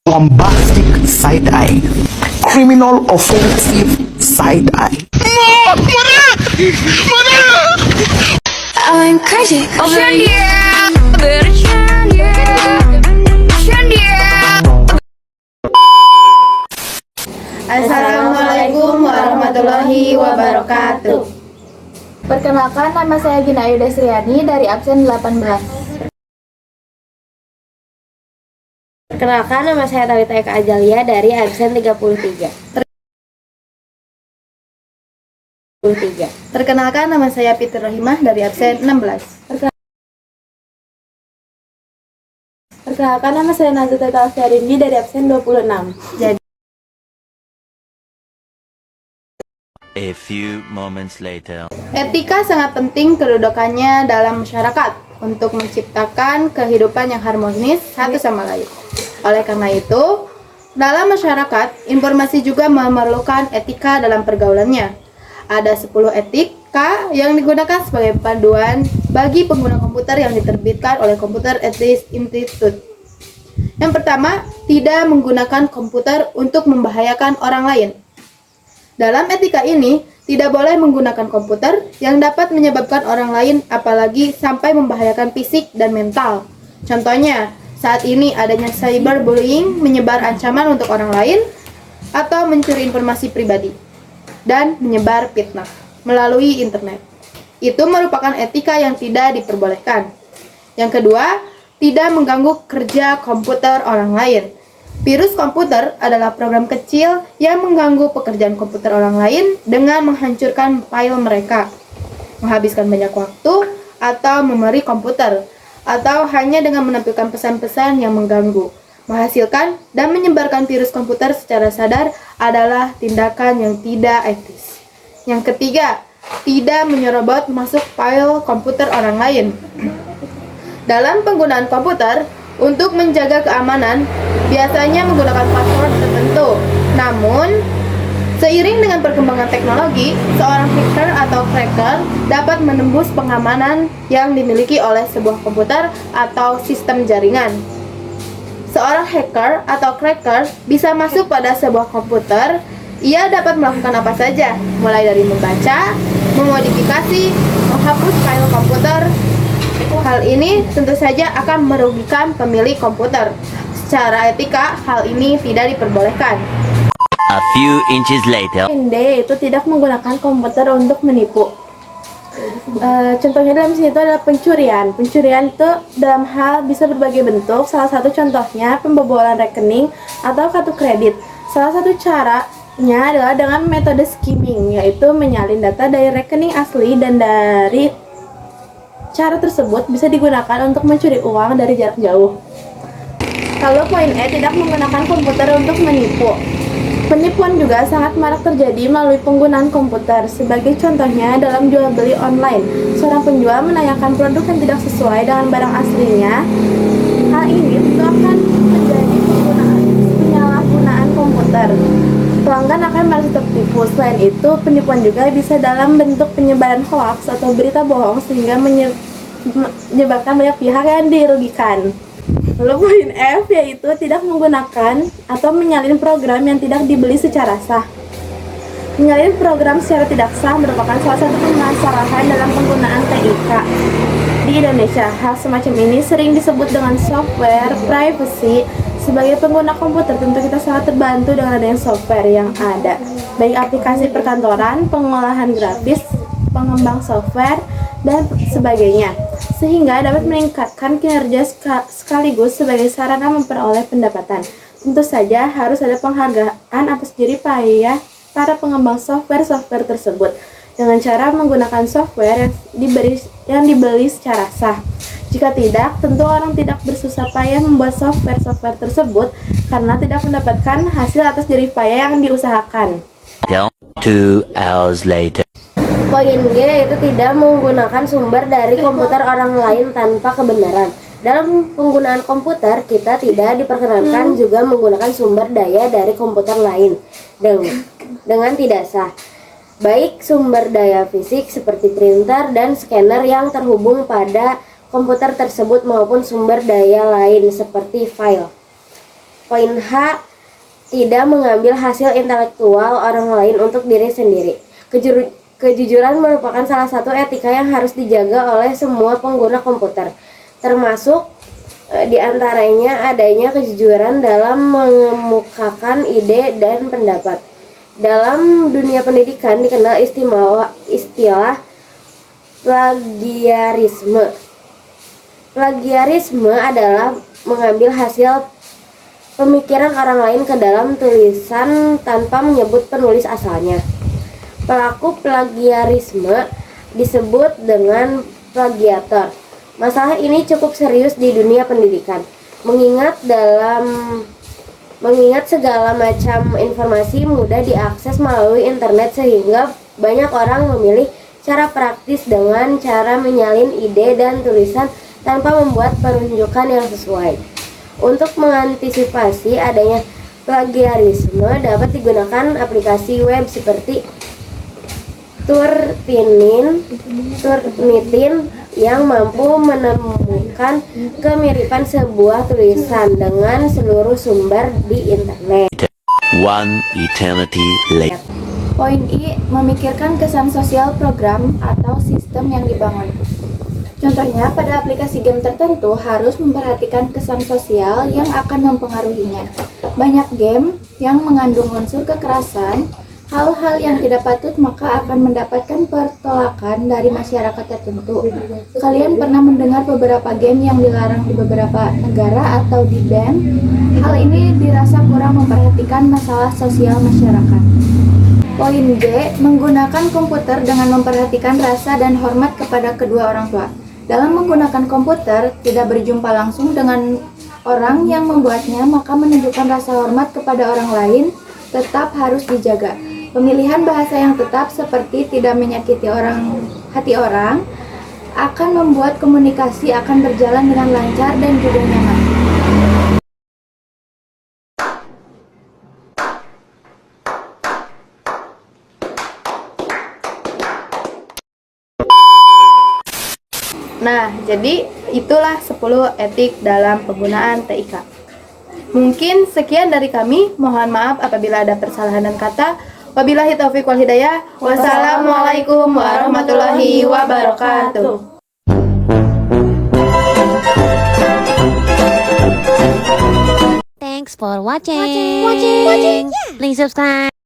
bombastic side-eye, criminal offensive side-eye. I went crazy over you. Assalamualaikum warahmatullahi wabarakatuh. Perkenalkan, nama saya Gina Ayu Desriani dari absen 18. Perkenalkan, nama saya Tawita Eka Ajalia dari absen 33. Perkenalkan, nama saya Fitri Rohimah dari absen 16. Perkenalkan, nama saya Nazita Talfiarindi dari absen 26. Jadi A few moments later. etika sangat penting kedudukannya dalam masyarakat untuk menciptakan kehidupan yang harmonis satu sama lain. Oleh karena itu, dalam masyarakat, informasi juga memerlukan etika dalam pergaulannya. Ada 10 etika yang digunakan sebagai panduan bagi pengguna komputer yang diterbitkan oleh Computer Ethics Institute. Yang pertama, tidak menggunakan komputer untuk membahayakan orang lain. Dalam etika ini, tidak boleh menggunakan komputer yang dapat menyebabkan orang lain apalagi sampai membahayakan fisik dan mental. Contohnya, saat ini adanya cyberbullying, menyebar ancaman untuk orang lain, atau mencuri informasi pribadi, dan menyebar fitnah melalui internet. Itu merupakan etika yang tidak diperbolehkan. Yang kedua, tidak mengganggu kerja komputer orang lain. Virus komputer adalah program kecil yang mengganggu pekerjaan komputer orang lain dengan menghancurkan file mereka, menghabiskan banyak waktu, atau memori komputer, atau hanya dengan menampilkan pesan-pesan yang mengganggu. Menghasilkan dan menyebarkan virus komputer secara sadar adalah tindakan yang tidak etis. Yang ketiga, tidak menyerobot masuk file komputer orang lain. Dalam penggunaan komputer, untuk menjaga keamanan, biasanya menggunakan password tertentu. Namun, seiring dengan perkembangan teknologi, seorang hacker atau cracker dapat menembus pengamanan yang dimiliki oleh sebuah komputer atau sistem jaringan. Seorang hacker atau cracker bisa masuk pada sebuah komputer. Ia dapat melakukan apa saja, mulai dari membaca, memodifikasi, menghapus file komputer. Hal ini tentu saja akan merugikan pemilik komputer. Secara etika, hal ini tidak diperbolehkan. A few inches later. D itu tidak menggunakan komputer untuk menipu. Contohnya dalam sini itu adalah pencurian. Pencurian itu dalam hal bisa berbagai bentuk. Salah satu contohnya pembobolan rekening atau kartu kredit. Salah satu caranya adalah dengan metode skimming, yaitu menyalin data dari rekening asli, dan dari cara tersebut bisa digunakan untuk mencuri uang dari jarak jauh. Lalu poin E, tidak menggunakan komputer untuk menipu. Penipuan juga sangat marak terjadi melalui penggunaan komputer. Sebagai contohnya dalam jual beli online, seorang penjual menanyakan produk yang tidak sesuai dengan barang aslinya. Hal ini tentu akan menjadi penyalahgunaan komputer. Pelanggan akan merasa tertipu. Selain itu, penipuan juga bisa dalam bentuk penyebaran hoax atau berita bohong sehingga menyebabkan banyak pihak yang dirugikan. Lalu poin F, yaitu tidak menggunakan atau menyalin program yang tidak dibeli secara sah. Menyalin program secara tidak sah merupakan salah satu permasalahan dalam penggunaan TIK di Indonesia. Hal semacam ini sering disebut dengan software privacy. Sebagai pengguna komputer, tentu kita sangat terbantu dengan adanya software yang ada, baik aplikasi perkantoran, pengolahan grafis, pengembang software, dan sebagainya, sehingga dapat meningkatkan kinerja sekaligus sebagai sarana memperoleh pendapatan. Tentu saja harus ada penghargaan atas jerih payah para pengembang software tersebut dengan cara menggunakan software yang dibeli secara sah. Jika tidak, tentu orang tidak bersusah payah membuat software tersebut karena tidak mendapatkan hasil atas jerih payah yang diusahakan. 2 hours later. Poin G, yaitu tidak menggunakan sumber dari komputer orang lain tanpa kebenaran. Dalam penggunaan komputer, kita tidak diperkenankan juga menggunakan sumber daya dari komputer lain dengan tidak sah. Baik sumber daya fisik seperti printer dan scanner yang terhubung pada komputer tersebut maupun sumber daya lain seperti file. Poin H, tidak mengambil hasil intelektual orang lain untuk diri sendiri. Kejujuran merupakan salah satu etika yang harus dijaga oleh semua pengguna komputer, termasuk diantaranya adanya kejujuran dalam mengemukakan ide dan pendapat. Dalam dunia pendidikan dikenal istilah plagiarisme. Plagiarisme adalah mengambil hasil pemikiran orang lain ke dalam tulisan tanpa menyebut penulis asalnya. Pelaku plagiarisme disebut dengan plagiator. Masalah ini cukup serius di dunia pendidikan, mengingat segala macam informasi mudah diakses melalui internet sehingga banyak orang memilih cara praktis dengan cara menyalin ide dan tulisan tanpa membuat penunjukan yang sesuai. Untuk mengantisipasi adanya plagiarisme dapat digunakan aplikasi web seperti Turnitin yang mampu menemukan kemiripan sebuah tulisan dengan seluruh sumber di internet. One eternity later. Poin I, memikirkan kesan sosial program atau sistem yang dibangun. Contohnya, pada aplikasi game tertentu harus memperhatikan kesan sosial yang akan mempengaruhinya. Banyak game yang mengandung unsur kekerasan, hal-hal yang tidak patut maka akan mendapatkan pertolakan dari masyarakat tertentu. Kalian pernah mendengar beberapa game yang dilarang di beberapa negara atau di-ban? Hal ini dirasa kurang memperhatikan masalah sosial masyarakat. Poin G, menggunakan komputer dengan memperhatikan rasa dan hormat kepada kedua orang tua. Dalam menggunakan komputer, tidak berjumpa langsung dengan orang yang membuatnya, maka menunjukkan rasa hormat kepada orang lain tetap harus dijaga. Pemilihan bahasa yang tetap seperti tidak menyakiti hati orang akan membuat komunikasi akan berjalan dengan lancar dan juga nyaman. Nah, jadi itulah 10 etik dalam penggunaan TIK. Mungkin sekian dari kami. Mohon maaf apabila ada persalahan dan kata. Wabillahi taufiq wal hidayah. Wassalamualaikum warahmatullahi wabarakatuh. Thanks for watching. Please subscribe.